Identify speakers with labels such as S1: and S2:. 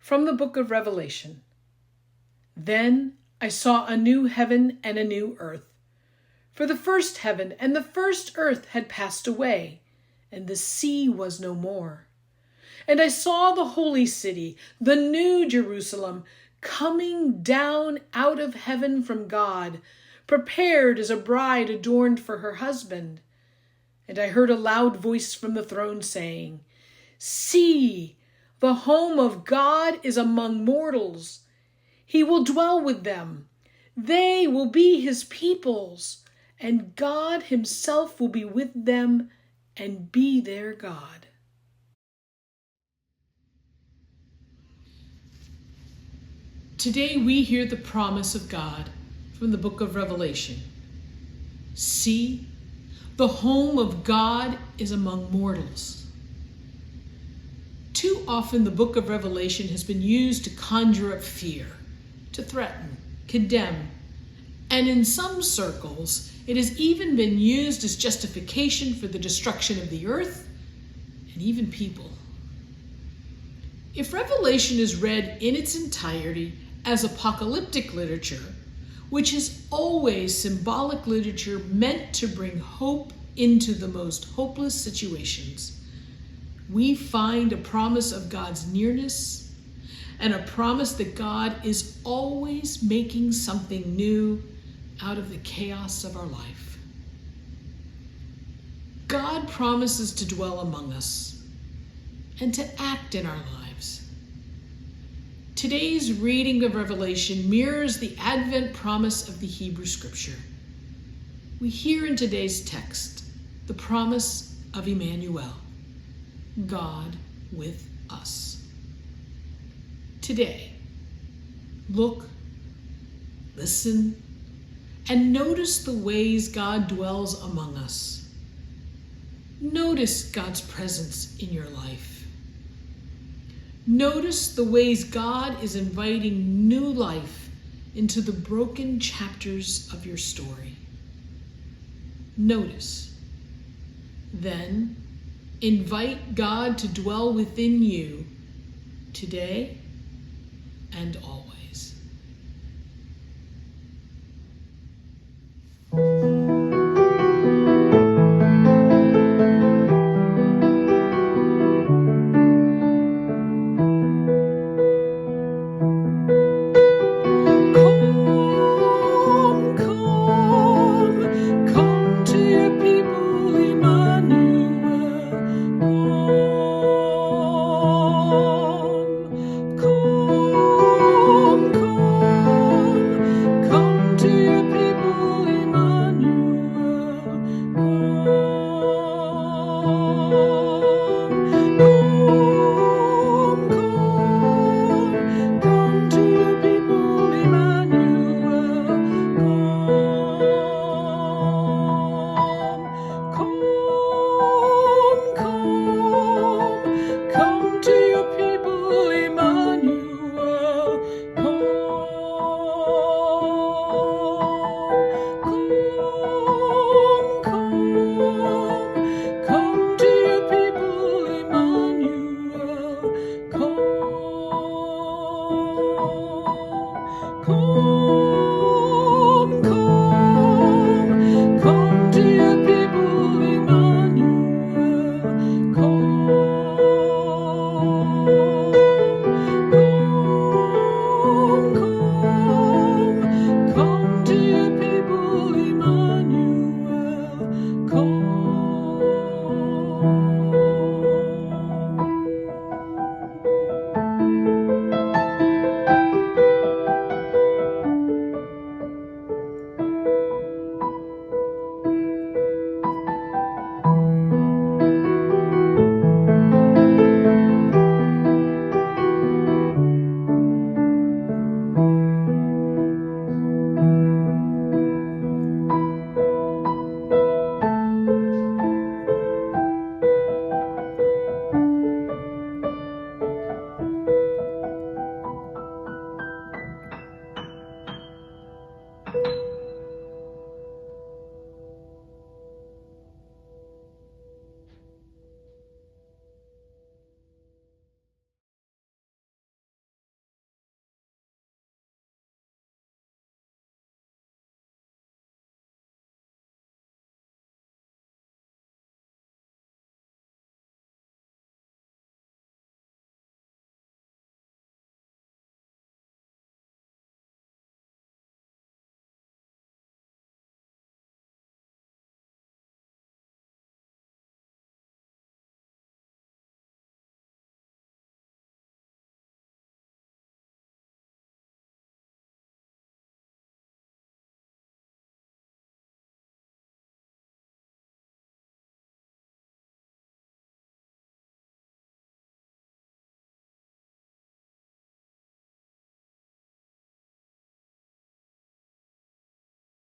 S1: From the book of Revelation. Then I saw a new heaven and a new earth. For the first heaven and the first earth had passed away, and the sea was no more. And I saw the holy city, the new Jerusalem, coming down out of heaven from God, prepared as a bride adorned for her husband. And I heard a loud voice from the throne saying, "See, the home of God is among mortals. He will dwell with them. They will be his peoples, and God himself will be with them and be their God." Today we hear the promise of God from the book of Revelation. See, the home of God is among mortals. Too often the book of Revelation has been used to conjure up fear, to threaten, condemn, and in some circles it has even been used as justification for the destruction of the earth and even people. If Revelation is read in its entirety as apocalyptic literature, which is always symbolic literature meant to bring hope into the most hopeless situations, we find a promise of God's nearness and a promise that God is always making something new out of the chaos of our life. God promises to dwell among us and to act in our lives. Today's reading of Revelation mirrors the Advent promise of the Hebrew Scripture. We hear in today's text the promise of Emmanuel, God with us. Today, look, listen, and notice the ways God dwells among us. Notice God's presence in your life. Notice the ways God is inviting new life into the broken chapters of your story. Notice. Then, invite God to dwell within you today and always.